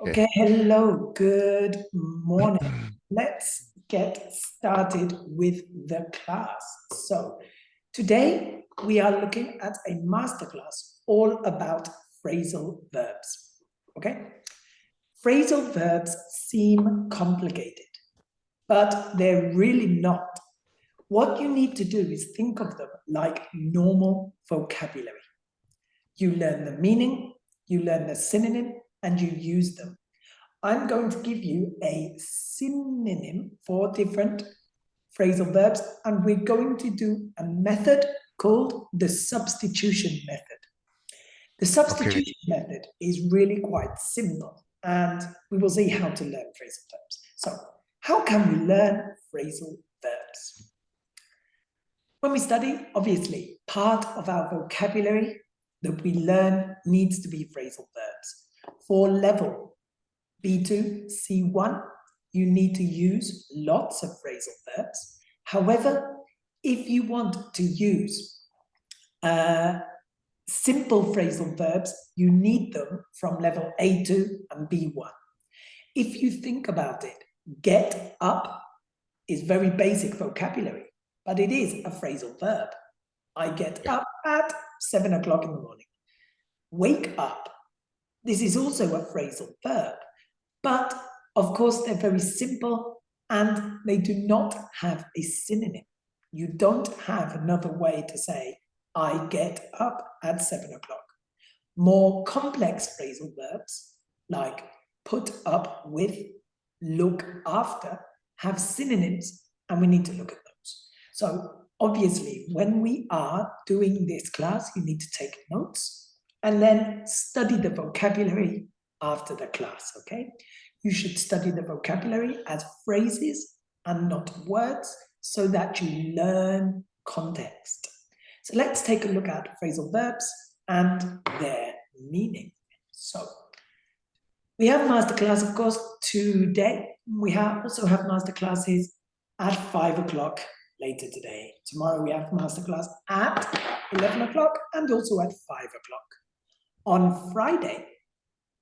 Okay, hello, good morning. Let's get started with the class. So today we are looking at a masterclass all about phrasal verbs. Okay, phrasal verbs seem complicated, but they're really not. What you need to do is think of them like normal vocabulary. You learn the meaning, you learn the synonym, and you use them. I'm going to give you a synonym for different phrasal verbs, and we're going to do a method called the substitution method. The substitution method is really quite simple, and we will see how to learn phrasal verbs. So, how can we learn phrasal verbs? When we study, obviously, part of our vocabulary that we learn needs to be phrasal verbs. For level B2, C1, you need to use lots of phrasal verbs. However, if you want to use simple phrasal verbs, you need them from level A2 and B1. If you think about it, get up is very basic vocabulary, but it is a phrasal verb. I get up at 7 o'clock in the morning. Wake up. This is also a phrasal verb, but of course they're very simple and they do not have a synonym. You don't have another way to say, I get up at 7 o'clock. More complex phrasal verbs like put up with, look after, have synonyms, and we need to look at those. So obviously, when we are doing this class, you need to take notes and then study the vocabulary after the class, okay? You should study the vocabulary as phrases and not words so that you learn context. So let's take a look at phrasal verbs and their meaning. So we have masterclass, of course, today. We also have masterclasses at 5 o'clock later today. Tomorrow we have masterclass at 11 o'clock and also at 5 o'clock. On Friday,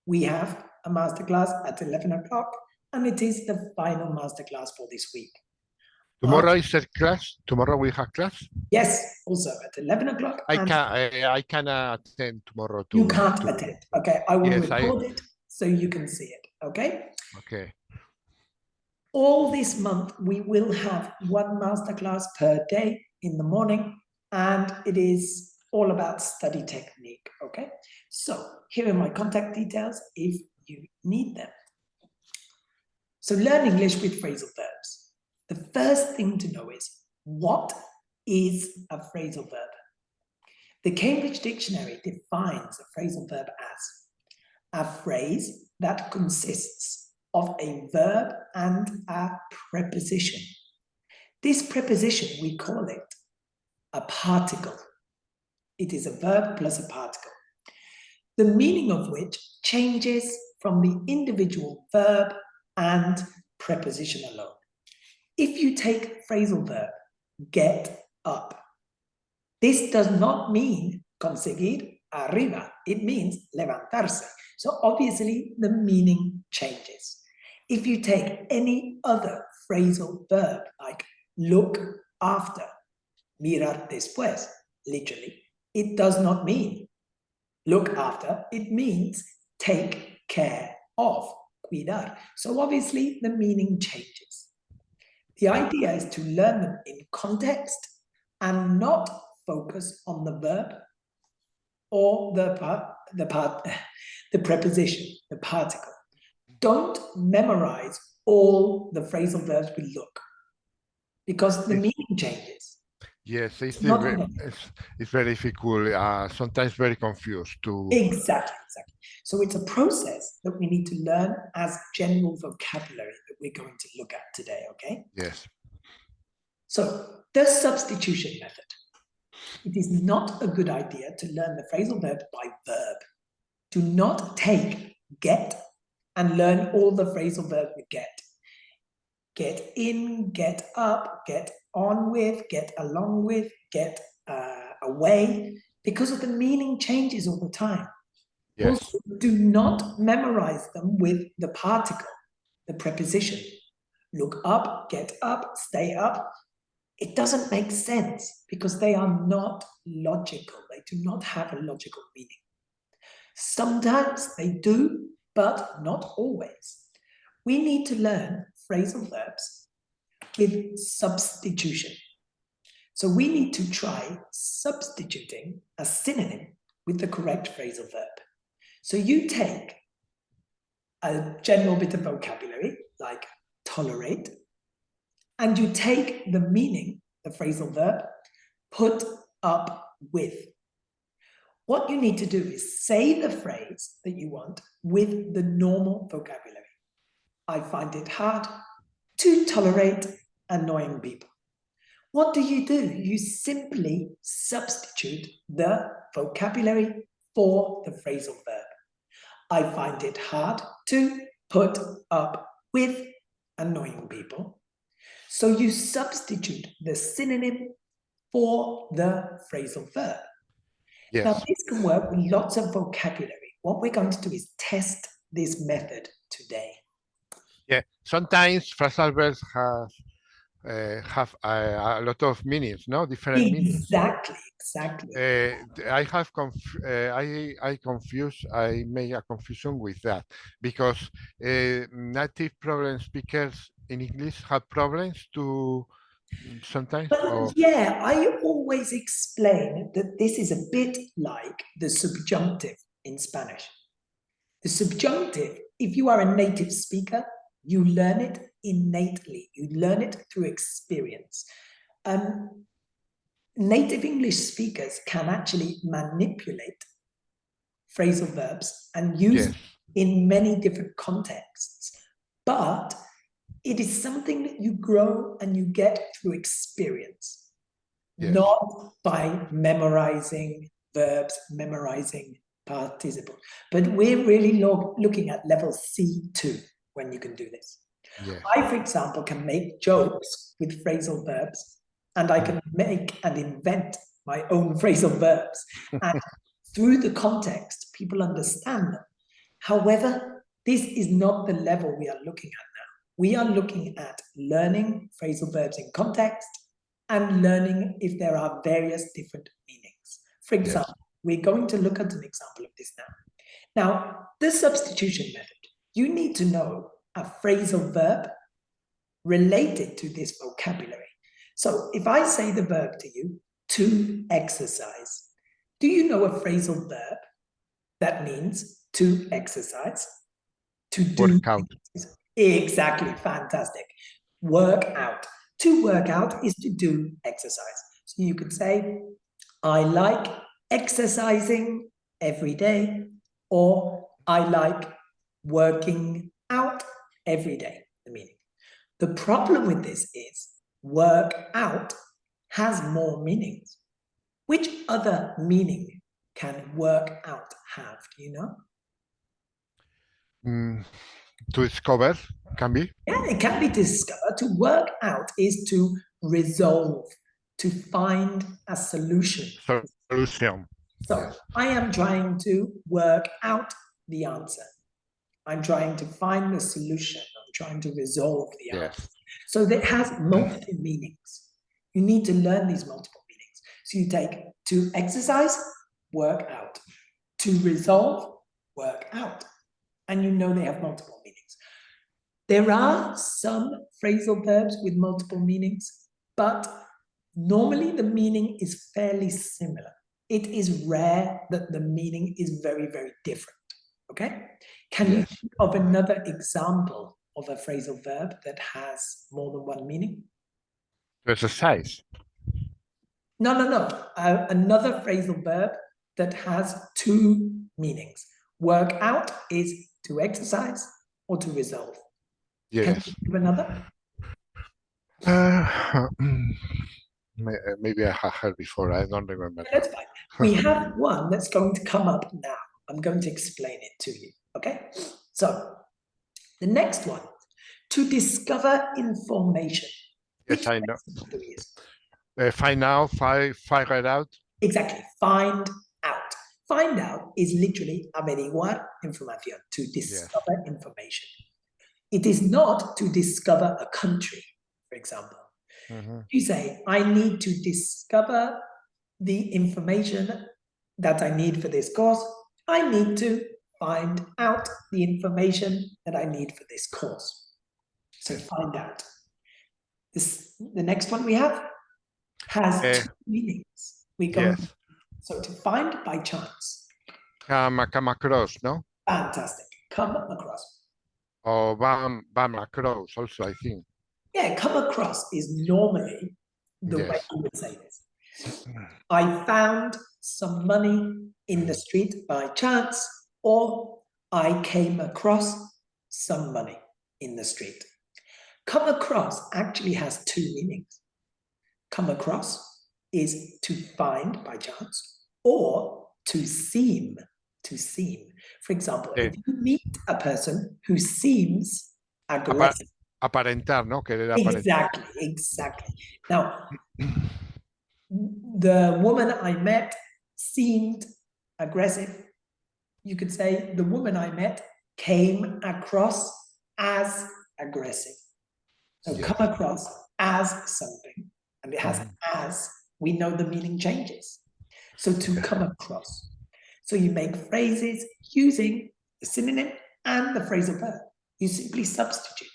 we have a masterclass at 11 o'clock, and it is the final masterclass for this week. Tomorrow is a class? Tomorrow we have class? Yes, also at 11 o'clock. I can attend tomorrow. You can't attend, okay? I will record it so you can see it, okay? Okay. All this month, we will have one masterclass per day in the morning, and it is all about study technique, okay? So here are my contact details if you need them. So learn English with phrasal verbs. The first thing to know is, what is a phrasal verb? The Cambridge Dictionary defines a phrasal verb as a phrase that consists of a verb and a preposition. This preposition, we call it a particle. It is a verb plus a particle, the meaning of which changes from the individual verb and preposition alone. If you take phrasal verb, get up, this does not mean conseguir arriba. It means levantarse. So obviously the meaning changes. If you take any other phrasal verb like look after, mirar después, literally, it does not mean look after, it means take care of, cuidar. So obviously the meaning changes. The idea is to learn them in context and not focus on the verb or the preposition, the particle. Don't memorize all the phrasal verbs we look, because the meaning changes. Yes, it's very difficult, sometimes very confused too. Exactly. So it's a process that we need to learn as general vocabulary that we're going to look at today, okay? Yes. So the substitution method. It is not a good idea to learn the phrasal verb by verb. Do not take get and learn all the phrasal verbs with get. Get in, get up, get on with, get along with, get away, because of the meaning changes all the time. Yes. Also, do not memorize them with the particle, the preposition. Look up, get up, stay up. It doesn't make sense because they are not logical. They do not have a logical meaning. Sometimes they do, but not always. We need to learn phrasal verbs with substitution. So we need to try substituting a synonym with the correct phrasal verb. So you take a general bit of vocabulary, like tolerate, and you take the meaning, the phrasal verb, put up with. What you need to do is say the phrase that you want with the normal vocabulary. I find it hard to tolerate annoying people. What do? You simply substitute the vocabulary for the phrasal verb. I find it hard to put up with annoying people. So you substitute the synonym for the phrasal verb. Yes. Now, this can work with lots of vocabulary. What we're going to do is test this method today. Yeah, sometimes phrasal verbs have a lot of meanings, no? Different meanings. Exactly. I make a confusion with that because native problem speakers in English have problems to sometimes. But yeah, I always explain that this is a bit like the subjunctive in Spanish. The subjunctive, if you are a native speaker, you learn it innately. You learn it through experience. Native English speakers can actually manipulate phrasal verbs and use them in many different contexts. But it is something that you grow and you get through experience, not by memorizing verbs, memorizing participle. But we're really looking at level C2 when you can do this. I, for example, can make jokes with phrasal verbs, and I can make and invent my own phrasal verbs. And through the context, people understand them. However, this is not the level we are looking at now. We are looking at learning phrasal verbs in context and learning if there are various different meanings. For example, we're going to look at an example of this now. Now, the substitution method, you need to know a phrasal verb related to this vocabulary. So if I say the verb to you, to exercise, do you know a phrasal verb that means to exercise? To do. Work out. Exactly, fantastic. Work out. To work out is to do exercise. So you could say, I like exercising every day, or I like working out every day, the meaning. The problem with this is work out has more meanings. Which other meaning can work out have? Do you know? To discover can be? Yeah, it can be discovered. To work out is to resolve, to find a solution. Solution. So I am trying to work out the answer. I'm trying to find the solution. I'm trying to resolve the answer. So that has multiple meanings. You need to learn these multiple meanings. So you take to exercise, work out. To resolve, work out. And you know they have multiple meanings. There are some phrasal verbs with multiple meanings, but normally the meaning is fairly similar. It is rare that the meaning is very, very different. Okay? Can you think of another example of a phrasal verb that has more than one meaning? To exercise. No. Another phrasal verb that has two meanings. Work out is to exercise or to resolve. Can you give another? Maybe I have heard before. I don't remember. That's fine. We have one that's going to come up now. I'm going to explain it to you. Okay? So, the next one, to discover information. Yes, I know. Find out, figure it out. Exactly. Find out. Find out is literally averiguar información, to discover information. It is not to discover a country, for example. You say, I need to discover the information that I need for this course. I need to find out the information that I need for this course. So find out. The next one we have has two meanings. We go so to find by chance. Come across, no? Fantastic. Come across. Or bam across also, I think. Yeah, come across is normally the way you would say this. I found some money in the street by chance, or I came across some money in the street. Come across actually has two meanings. Come across is to find by chance, or to seem. For example, if you meet a person who seems aggressive. Aparentar, ¿no? Querer aparentar. Exactly. Now, the woman I met seemed aggressive. You could say the woman I met came across as aggressive. So come across as something, and it has as, we know the meaning changes. So to come across. So you make phrases using the synonym and the phrasal verb. You simply substitute it.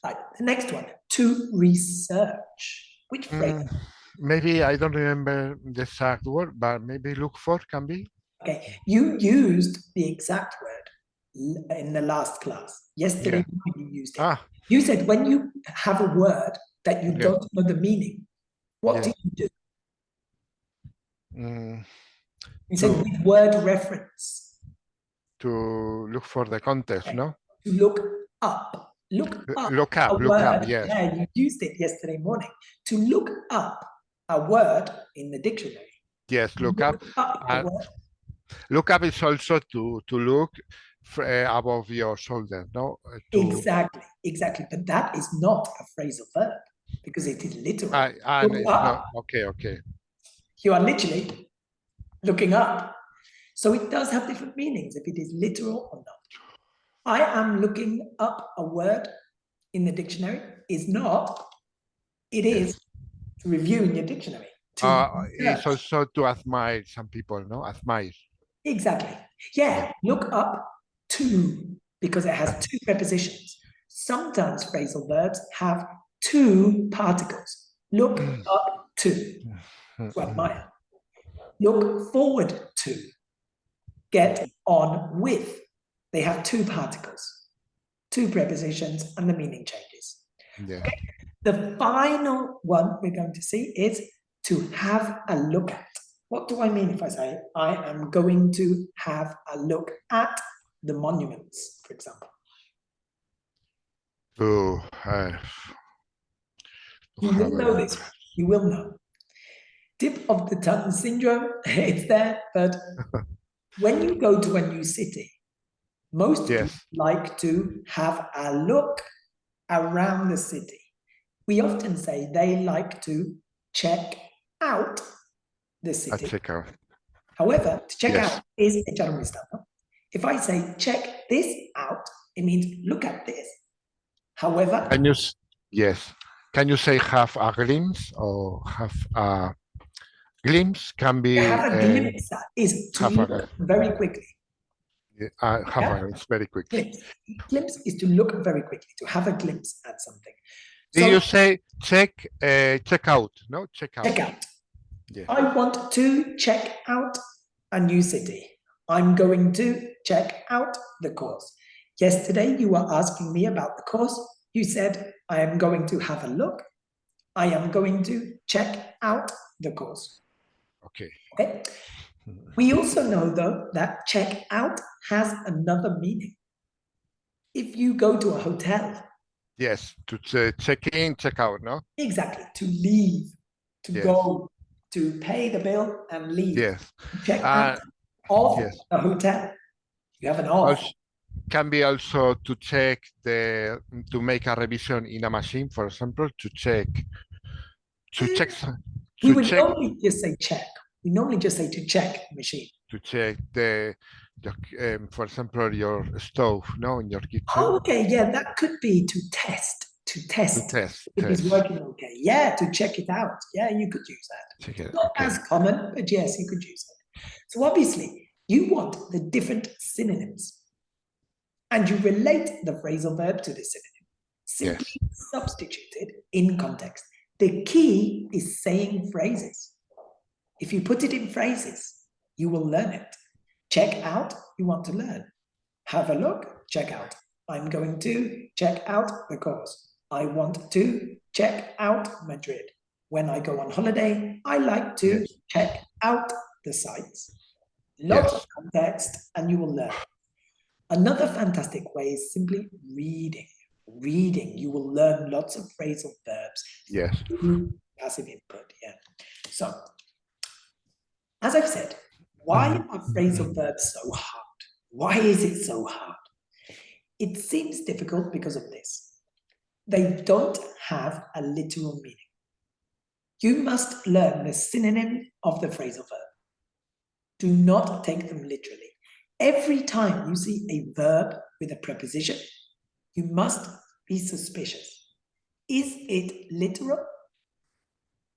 Right, the next one, to research. Which phrase? Maybe I don't remember the exact word, but maybe look for can be. Okay, you used the exact word in the last class. Yesterday you used it. You said when you have a word that you don't know the meaning, what do you do? You said with word reference. To look for the context, no? To look up. Look up, yes. Yeah, you used it yesterday morning. To look up a word in the dictionary. Yes, look up look up is also to look above your shoulder, no? Exactly. But that is not a phrasal verb because it is literal. And it's not, okay. You are literally looking up. So it does have different meanings if it is literal or not. I am looking up a word in the dictionary is not, it is reviewing your dictionary. It's also to admire some people, no? Admire. Exactly. Yeah, look up to, because it has two prepositions. Sometimes phrasal verbs have two particles. Look up to admire. Look forward to, get on with. They have two particles, two prepositions, and the meaning changes. Okay? The final one we're going to see is to have a look at. What do I mean if I say, I am going to have a look at the monuments, for example? You will know this. You will know. Tip of the tongue syndrome, it's there, but when you go to a new city, most people like to have a look around the city. We often say they like to check out the city. However, to check out is echar un vistazo. If I say check this out, it means look at this. However, can you say have a glimpse or have a glimpse? Can be have a glimpse is to look very quickly. Have a glimpse very quickly. Glimpse is to look very quickly, to have a glimpse at something. Do you say check out? No, check out. Check out. Yeah. I want to check out a new city. I'm going to check out the course. Yesterday, you were asking me about the course. You said, I am going to have a look. I am going to check out the course. Okay. We also know, though, that check out has another meaning. If you go to a hotel. Yes, to check in, check out, no? Exactly, to leave, to go, to pay the bill and leave. Yes. Check out of a hotel. You have an off. Can be also to check to make a revision in a machine, for example, to check. We would only just say check. We normally just say to check machine. To check for example, your stove, no, in your kitchen. Oh, okay, yeah, that could be to test. To Test test. if it's working okay. Yeah, to check it out. Yeah, you could use that. Check it, Not okay. as common, but yes, you could use it. So obviously, you want the different synonyms. And you relate the phrasal verb to the synonym. Simply substitute it in context. The key is saying phrases. If you put it in phrases, you will learn it. Check out, you want to learn. Have a look, check out. I'm going to check out the course. I want to check out Madrid. When I go on holiday, I like to check out the sites. Lots of context, and you will learn. Another fantastic way is simply reading. Reading, you will learn lots of phrasal verbs. Yes. Passive input, yeah. So, as I've said, why are phrasal verbs so hard? Why is it so hard? It seems difficult because of this. They don't have a literal meaning. You must learn the synonym of the phrasal verb. Do not take them literally. Every time you see a verb with a preposition, you must be suspicious. Is it literal,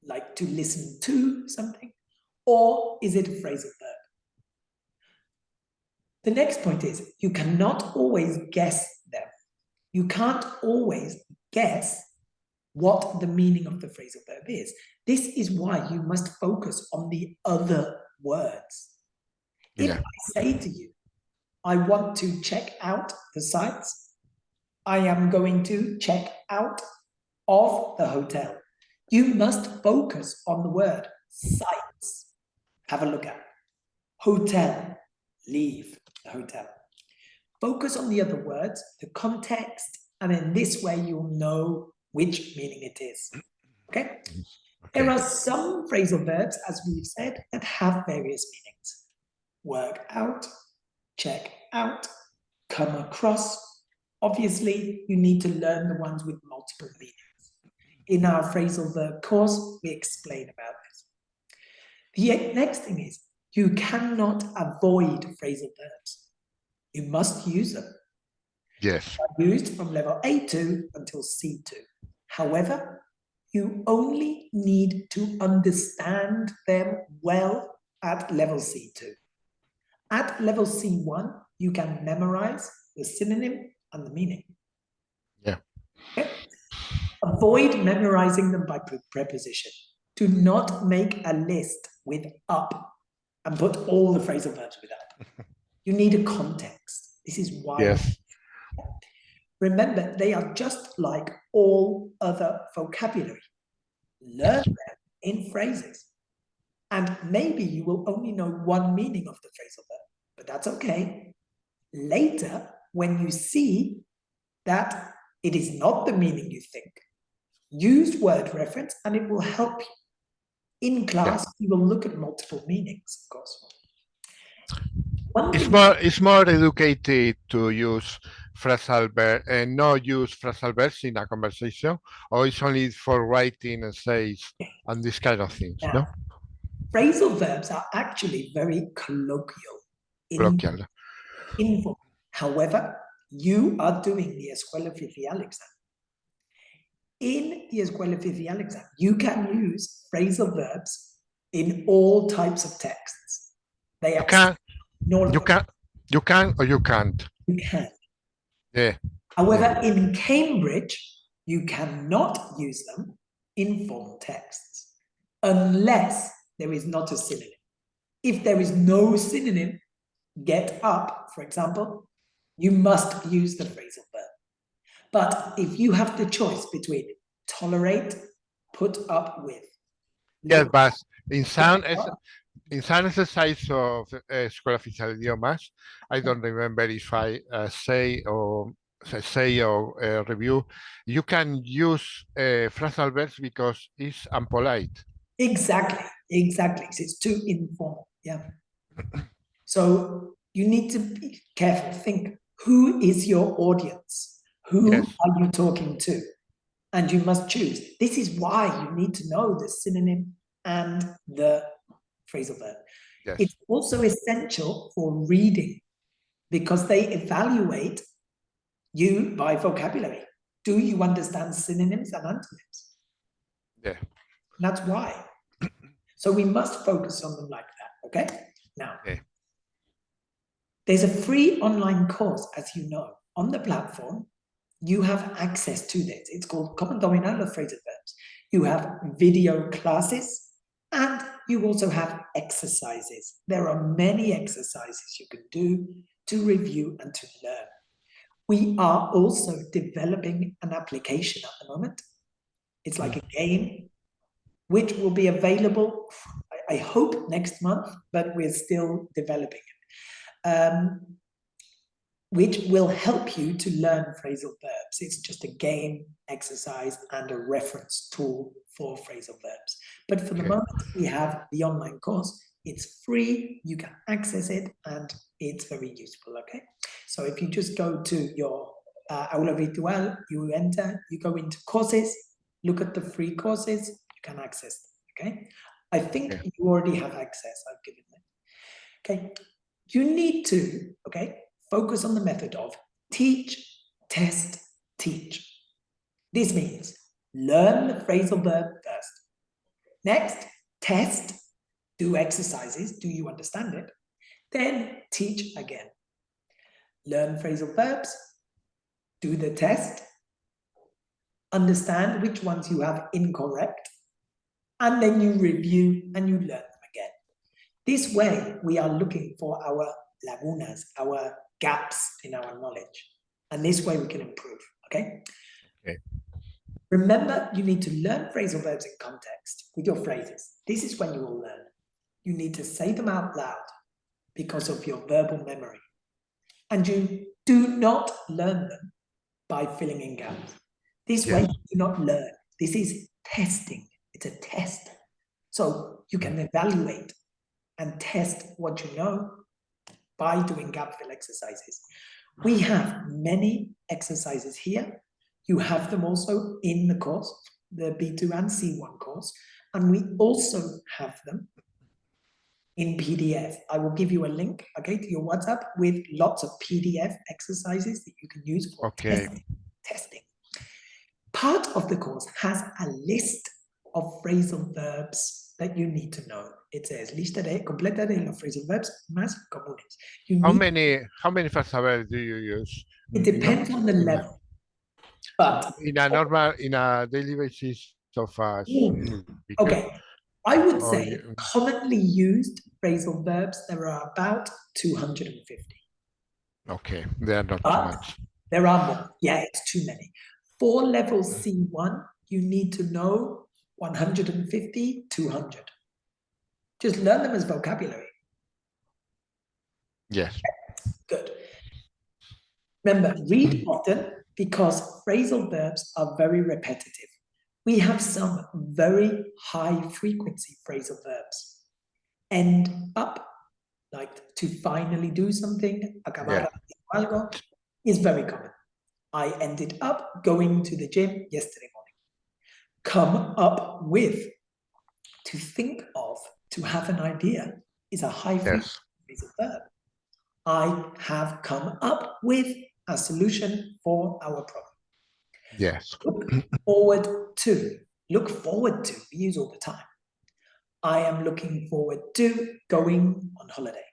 like to listen to something, or is it a phrasal verb? The next point is you cannot always guess them. You can't always guess what the meaning of the phrasal verb is. This is why you must focus on the other words. If I say to you, I want to check out the sites, I am going to check out of the hotel. You must focus on the word sites. Have a look at hotel, leave the hotel. Focus on the other words, the context, and in this way you'll know which meaning it is. Okay? There are some phrasal verbs, as we've said, that have various meanings. Work out, check out, come across. Obviously, you need to learn the ones with multiple meanings. In our phrasal verb course, we explain about this. The next thing is, you cannot avoid phrasal verbs. You must use them. Yes. They are used from level A2 until C2. However, you only need to understand them well at level C2. At level C1, you can memorize the synonym and the meaning. Yeah. Okay? Avoid memorizing them by preposition. Do not make a list with up and put all the phrasal verbs with up. You need a context. This is why. Yes. Remember, they are just like all other vocabulary. Learn them in phrases. And maybe you will only know one meaning of the phrasal verb, but that's okay. Later, when you see that it is not the meaning you think, use word reference and it will help you. In class, you will look at multiple meanings, of course. It's more educated to use phrasal verb and not use phrasal verbs in a conversation, or it's only for writing essays and this kind of things, no? Phrasal verbs are actually very colloquial. Informal. However, you are doing the Escuela Oficial exam. In the Escuela Oficial exam, you can use phrasal verbs in all types of texts. They are you can or you can't. You can. Yeah. However, in Cambridge, you cannot use them in formal texts unless there is not a synonym. If there is no synonym, get up, for example, you must use the phrasal verb. But if you have the choice between tolerate, put up with. Yes, but in some exercise of Escuela Oficial de Idiomas, I don't remember if I say or review, you can use phrasal verbs because it's unpolite. Exactly. It's too informal. Yeah. So you need to be careful. Think, who is your audience? Who are you talking to? And you must choose. This is why you need to know the synonym and the phrasal verb. Yes. It's also essential for reading because they evaluate you by vocabulary. Do you understand synonyms and antonyms? Yeah. That's why. So we must focus on them like that, okay? Now, Okay. there's a free online course, as you know, on the platform. You have access to this. It's called Cómo Dominar los phrasal verbs. You have video classes and you also have exercises. There are many exercises you can do to review and to learn. We are also developing an application at the moment. It's like a game which will be available, I hope, next month, but we're still developing it. Which will help you to learn phrasal verbs. It's just a game, exercise, and a reference tool for phrasal verbs. But for the moment, we have the online course. It's free, you can access it, and it's very useful, okay? So if you just go to your aula virtual, you enter, you go into courses, look at the free courses, you can access them, okay? I think you already have access, I've given them. Okay, you need to, okay, focus on the method of teach, test, teach. This means learn the phrasal verb first. Next, test, do exercises, do you understand it? Then teach again. Learn phrasal verbs, do the test, understand which ones you have incorrect, and then you review and you learn them again. This way, we are looking for our lagunas, our gaps in our knowledge. And this way we can improve, okay? Okay. Remember, you need to learn phrasal verbs in context with your phrases. This is when you will learn. You need to say them out loud because of your verbal memory. And you do not learn them by filling in gaps. This way, you do not learn. This is testing. It's a test. So you can evaluate and test what you know by doing gap fill exercises. We have many exercises here. You have them also in the course, the B2 and C1 course, and we also have them in PDF. I will give you a link, okay, to your WhatsApp with lots of PDF exercises that you can use for testing. Part of the course has a list of phrasal verbs that you need to know. It says, lista completa de los phrasal verbs más comunes. How many phrasal verbs do you use? It depends on the level. But in a daily basis of okay, I would say commonly used phrasal verbs, there are about 250. Okay, they are not too much. There are more. Yeah, it's too many. For level C1, you need to know 150, 200. Just learn them as vocabulary. Yes. Good. Remember, read often because phrasal verbs are very repetitive. We have some very high frequency phrasal verbs. End up, like to finally do something, acabar algo, is very common. I ended up going to the gym yesterday morning. Come up with, to think of, to have an idea is a high frequency phrasal verb. I have come up with a solution for our problem. Yes. Look forward to. Look forward to. We use all the time. I am looking forward to going on holiday.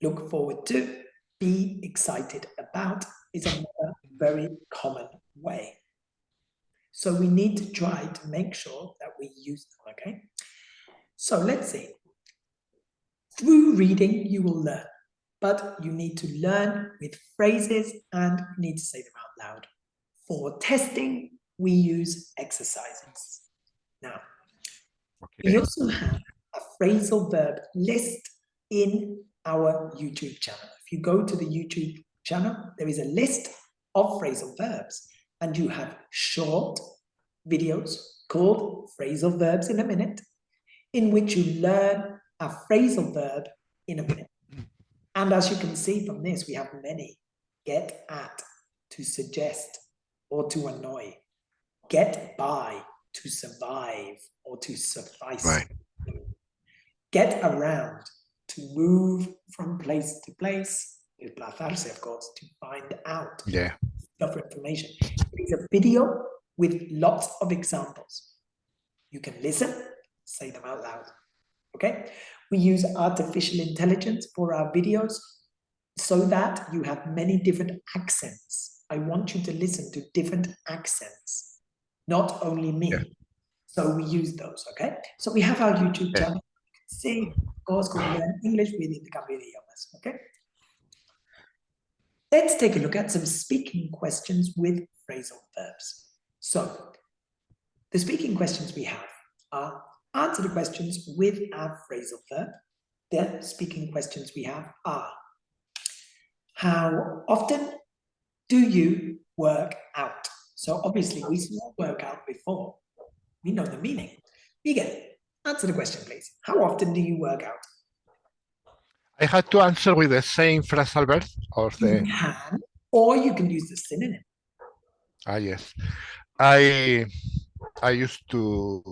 Look forward to. Be excited about is another very common way. So we need to try to make sure that we use them, okay? So let's see. Through reading, you will learn, but you need to learn with phrases and you need to say them out loud. For testing, we use exercises. Now, we also have a phrasal verb list in our YouTube channel. If you go to the YouTube channel, there is a list of phrasal verbs and you have short videos called Phrasal Verbs in a Minute, in which you learn a phrasal verb in a minute. And as you can see from this, we have many. Get at, to suggest, or to annoy. Get by, to survive, or to suffice. Right. get around, to move from place to place, desplazarse, of course, to find out stuff or information. It's a video with lots of examples. You can listen, say them out loud. Okay? We use artificial intelligence for our videos so that you have many different accents. I want you to listen to different accents, not only me. Yeah. So we use those, okay? So we have our YouTube channel. See, of course, como learn English with intercambio de idiomas, okay? Let's take a look at some speaking questions with phrasal verbs. So, the speaking questions we have are answer the questions with our phrasal verb. The speaking questions we have are, how often do you work out? So obviously we saw work out before. We know the meaning. Miguel, answer the question, please. How often do you work out? I had to answer with the same phrasal verb or the... You can, or you can use the synonym. Yes. I used to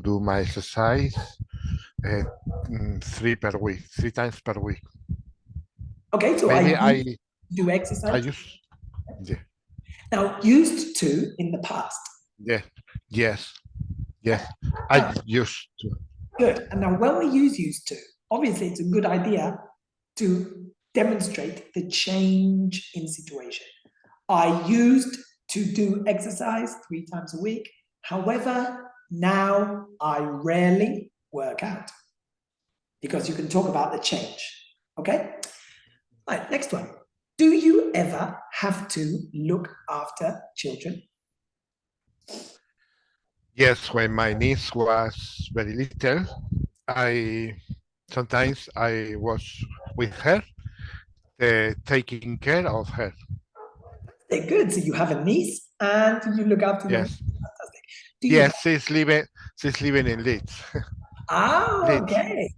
do my exercise 3 times per week. Okay, so maybe I do exercise. I used, yeah. Now, used to in the past. Yeah. Yes. I used to. Good. And now when we use used to, obviously it's a good idea to demonstrate the change in situation. I used to do exercise 3 times a week. However, now I rarely work out, because you can talk about the change. Okay? All right, next one. Do you ever have to look after children? Yes, when my niece was very little, sometimes I was with her, taking care of her. They're good. So you have a niece and you look after them. Yes. Fantastic. Yes, she's living in Leeds. Leeds. Okay.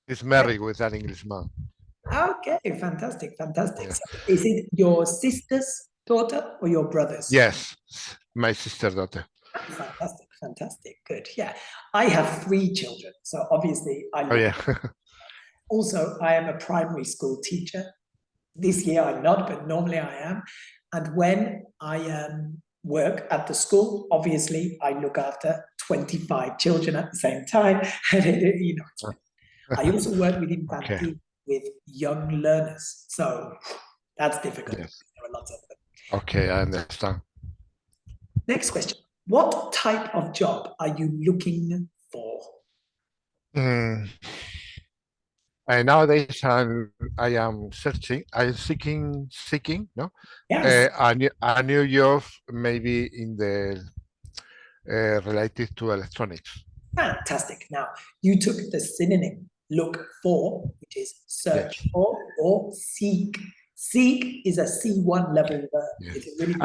She's married with an Englishman. Okay, fantastic. Yeah. So is it your sister's daughter or your brother's? Yes, my sister's daughter. Fantastic. Good. Yeah, I have 3 children, so obviously I look Also, I am a primary school teacher. This year I'm not, but normally I am. And when I work at the school, obviously I look after 25 children at the same time. And I also work with infantil, with young learners. So that's difficult. Yes. There are lots of them. Okay, I understand. Next question. What type of job are you looking for? Nowadays, I am seeking, no? Yes. A new job, maybe in the related to electronics. Fantastic. Now, you took the synonym look for, which is search for, or seek. Seek is a C1 level verb. Yes. It's a really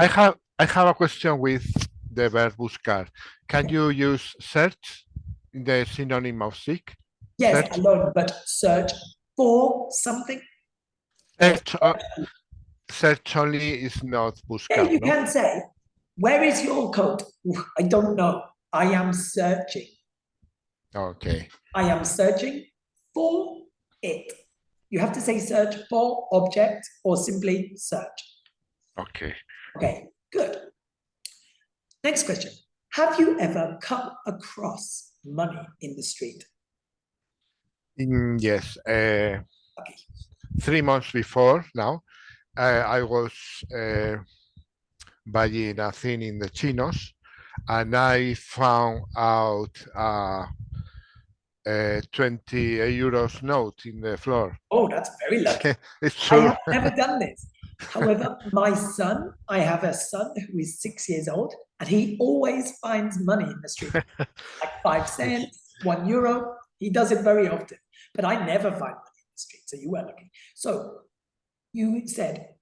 I have a question with the verb buscar. Can you use search in the synonym of seek? Yes, search? alone, but search for something. Search only is not buscar. Yeah, you can say, where is your coat? I don't know. I am searching. Okay. I am searching for it. You have to say search for object or simply search. Okay. Okay, good. Next question. Have you ever come across money in the street? Yes. Okay. 3 months before now, I was buying a thing in the chinos, and I found out a 20 euros note in the floor. Oh, that's very lucky. It's true. I have never done this. However, I have a son who is 6 years old, and he always finds money in the street, like 5 cents, 1 euro. He does it very often, but I never find money in the street. So you were lucky. So you said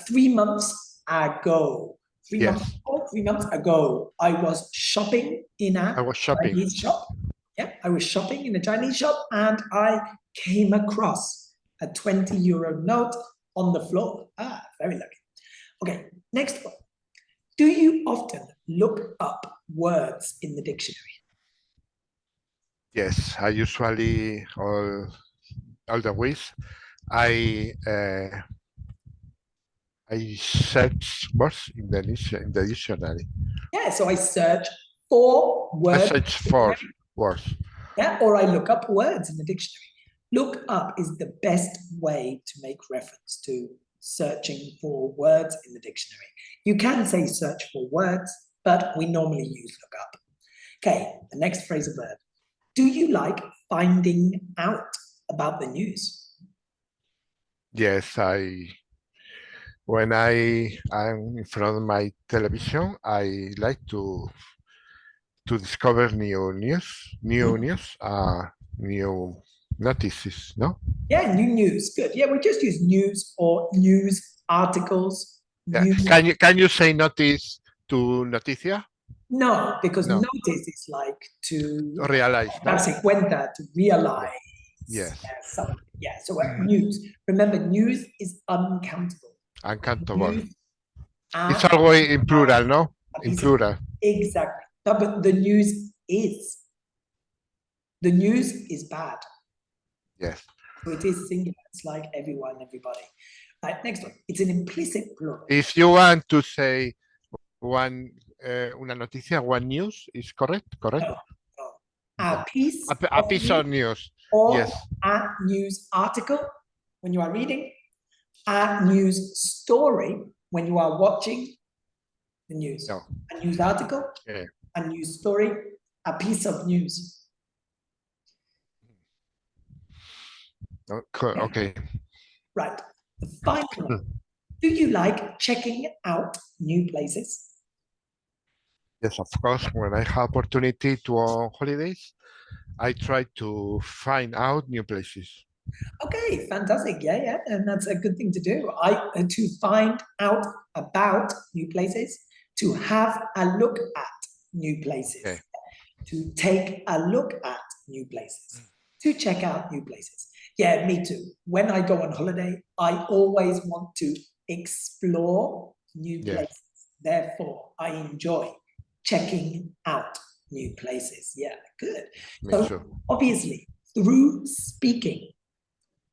3 months ago. 3 months ago, I was shopping in a Chinese shop. Yeah, I was shopping in a Chinese shop, and I came across a 20 euro note on the floor. Very lucky. Okay, next one. Do you often look up words in the dictionary? Yes, I usually all the weeks I search words in the dictionary. Yeah, so I search for I words. search for words. Yeah, or I look up words in the dictionary. Look up is the best way to make reference to searching for words in the dictionary. You can say search for words, but we normally use look up. Okay, the next phrasal verb. Do you like finding out about the news? Yes, when I am in front of my television, I like to discover new news, new notices. No. Yeah, new news. Good. Yeah, we just use news or news articles. Yeah. News. Can you say notice to noticia? No, because No. notice is like to Realize. No? darse cuenta, to realize. Yes. Something. Yeah. So news. Remember, news is uncountable. Uncountable. News It's always in plural, no? In plural. Exactly. No, but the news is. The news is bad. Yes. So it is singular. It's like everyone, everybody. Right, next one. It's an implicit plural. If you want to say una noticia, one news, is correct? Correct? No, no. A piece, A piece of news. or Yes. a news article when you are reading, a news story when you are watching the news. No. A news article, Yeah. a news story, a piece of news. Okay. Right. The final one. Do you like checking out new places? Yes, of course. When I have opportunity to on holidays, I try to find out new places. Okay, fantastic. Yeah, and that's a good thing to do. To find out about new places, to have a look at new places, Okay. to take a look at new places, to check out new places. Yeah, me too. When I go on holiday, I always want to explore new places. Therefore, I enjoy checking out new places. Yeah, good. So obviously, through speaking,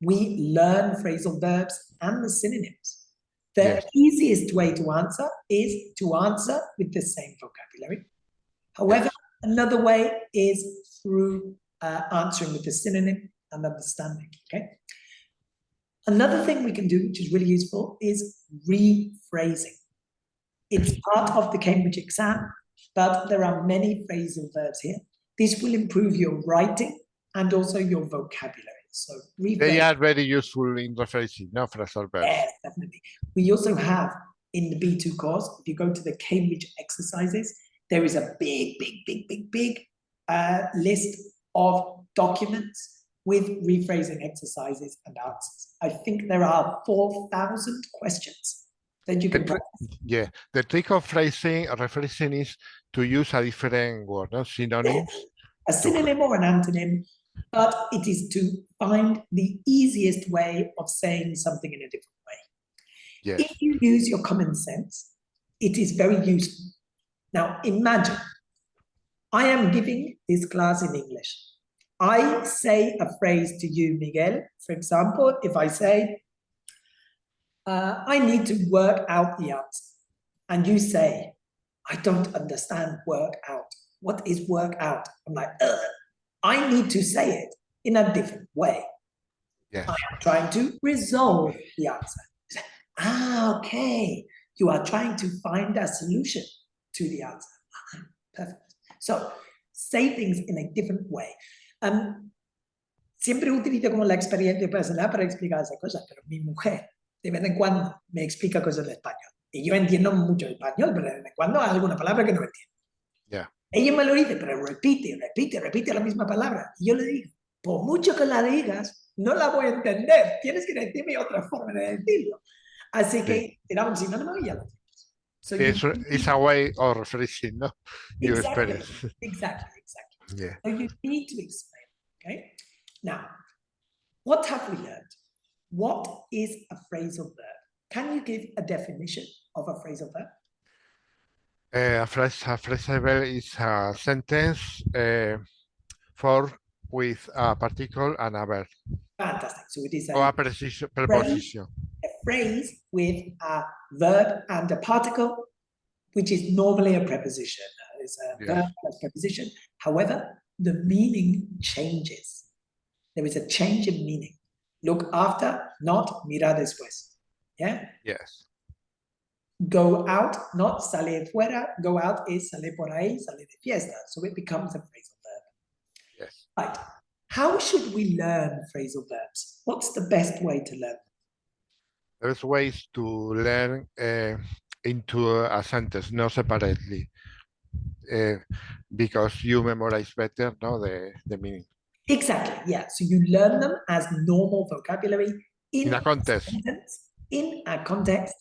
we learn phrasal verbs and the synonyms. The easiest way to answer is to answer with the same vocabulary. However, another way is through answering with the synonym and understanding, okay? Another thing we can do, which is really useful, is rephrasing. It's part of the Cambridge exam, but there are many phrasal verbs here. This will improve your writing and also your vocabulary. So they are very useful in rephrasing, no, phrasal verbs. Yes, definitely. We also have in the B2 course, if you go to the Cambridge exercises, there is a big list of documents with rephrasing exercises and answers. I think there are 4,000 questions that you can practice. Yeah, the trick of rephrasing is to use a different word, no? Synonyms. Yes. A synonym or an antonym, but it is to find the easiest way of saying something in a different way. Yes. If you use your common sense, it is very useful. Now, imagine I am giving this class in English. I say a phrase to you, Miguel. For example, if I say, I need to work out the answer. And you say, I don't understand work out. What is work out? I'm like, I need to say it in a different way. Yes. I am trying to resolve the answer. Okay. You are trying to find a solution to the answer. Perfect. So, say things in a different way. Siempre utilizo como la experiencia personal para explicar esas cosas, pero mi mujer de vez en cuando me explica cosas en español. Y yo entiendo mucho español, pero de vez en cuando hay alguna palabra que no entiendo. Yeah. Ella me lo dice, pero repite la misma palabra. Y yo le digo, por mucho que la digas, no la voy a entender. Tienes que decirme otra forma de decirlo. Así que te da un sinónimo y ya lo tienes. So it's a way of rephrasing, no? Your experience. Exactly. Yeah. So you need to explain, okay? Now, what have we learned? What is a phrasal verb? Can you give a definition of a phrasal verb? A phrasal verb is a sentence formed with a particle and a verb. Fantastic. So it is Or a a preposition. phrase with a verb and a particle, which is normally a preposition. It's a Yes. verb plus preposition. However, the meaning changes. There is a change in meaning. Look after, not mira después. Yeah? Yes. Go out, not sale fuera. Go out is sale por ahí, sale de fiesta. So it becomes a phrasal verb. Yes. Right. How should we learn phrasal verbs? What's the best way to learn? There's ways to learn into a sentence, not separately, because you memorize better, no, the meaning. Exactly, yeah. So you learn them as normal vocabulary in a context. In a context,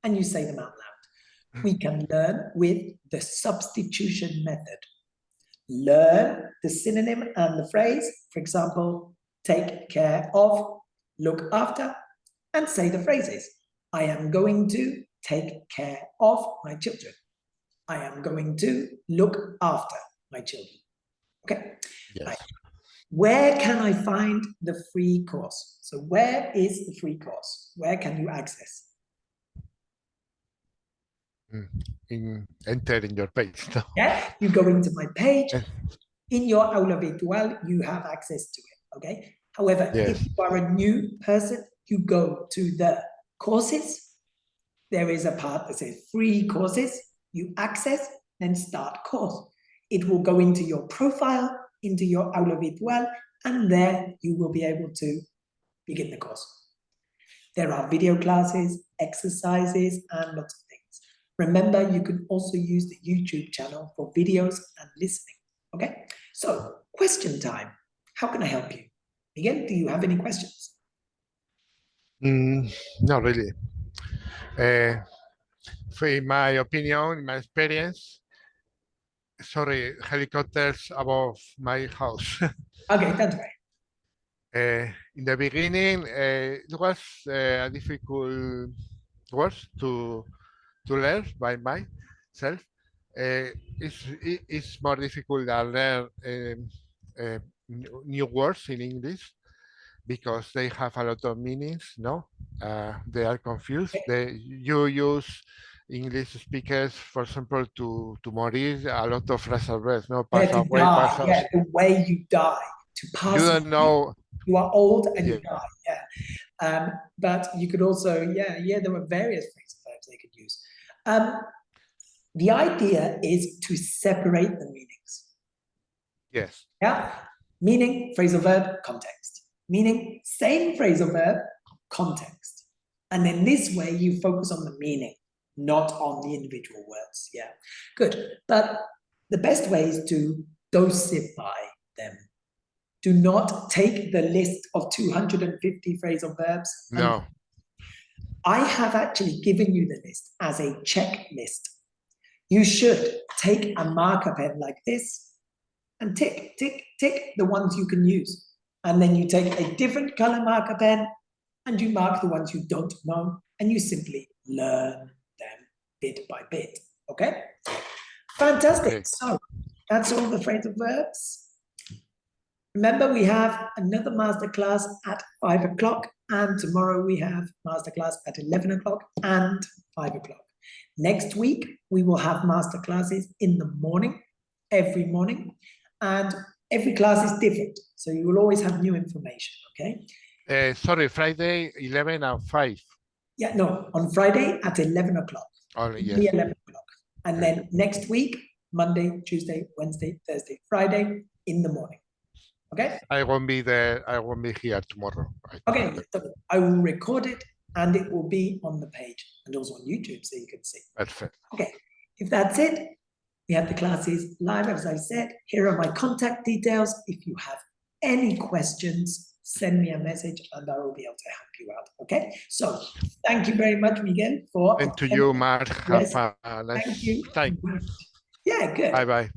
and you say them out loud. We can learn with the substitution method. Learn the synonym and the phrase. For example, take care of, look after, and say the phrases. I am going to take care of my children. I am going to look after my children. Okay? Yes. Right. Where can I find the free course? So where is the free course? Where can you access? Enter in your page. No? Yeah, you go into my page. In your aula virtual, you have access to it, okay? However, Yes. if you are a new person, you go to the courses. There is a part that says free courses. You access, then start course. It will go into your profile, into your aula virtual, and there you will be able to begin the course. There are video classes, exercises, and lots of things. Remember, you can also use the YouTube channel for videos and listening. Okay, so question time. How can I help you? Miguel, do you have any questions? Not really. In my opinion, in my experience, sorry, helicopters above my house. Okay, that's right. In the beginning, it was a difficult words to learn by myself. It's more difficult than learn new words in English because they have a lot of meanings. No, they are confused. You use English speakers, for example, to morir, a lot of phrasal verbs. No, pass Yeah, to away, die. pass Yeah, the way you die, to pass. You don't know. You are old and Yeah. you die. Yeah. But you could also, there were various phrasal verbs they could use. The idea is to separate the meanings. Yes. Yeah. Meaning, phrasal verb, context. Meaning, same phrasal verb, context. And then this way you focus on the meaning, not on the individual words. Yeah. Good. But the best way is to dosify them. Do not take the list of 250 phrasal verbs. No. I have actually given you the list as a checklist. You should take a marker pen like this and tick, tick, tick the ones you can use. And then you take a different color marker pen and you mark the ones you don't know and you simply learn them bit by bit. Okay? Fantastic. Okay. So that's all the phrasal verbs. Remember, we have another masterclass at 5 o'clock, and tomorrow we have masterclass at 11 o'clock and 5 o'clock. Next week, we will have masterclasses in the morning, every morning, and every class is different. So you will always have new information, okay? Sorry, Friday, 11 and 5. Yeah, no, on Friday at 11 o'clock. Only, yes. 11 o'clock. And then next week, Monday, Tuesday, Wednesday, Thursday, Friday, in the morning. Okay? I won't be there. I won't be here tomorrow. Okay, so I will record it and it will be on the page and also on YouTube so you can see. Perfect. Okay, if that's it, we have the classes live, as I said. Here are my contact details. If you have any questions, send me a message and I will be able to help you out. Okay, so thank you very much, Miguel, for. And to you, Marc. Yes. Have a nice Thank you. time. Yeah, good. Bye-bye.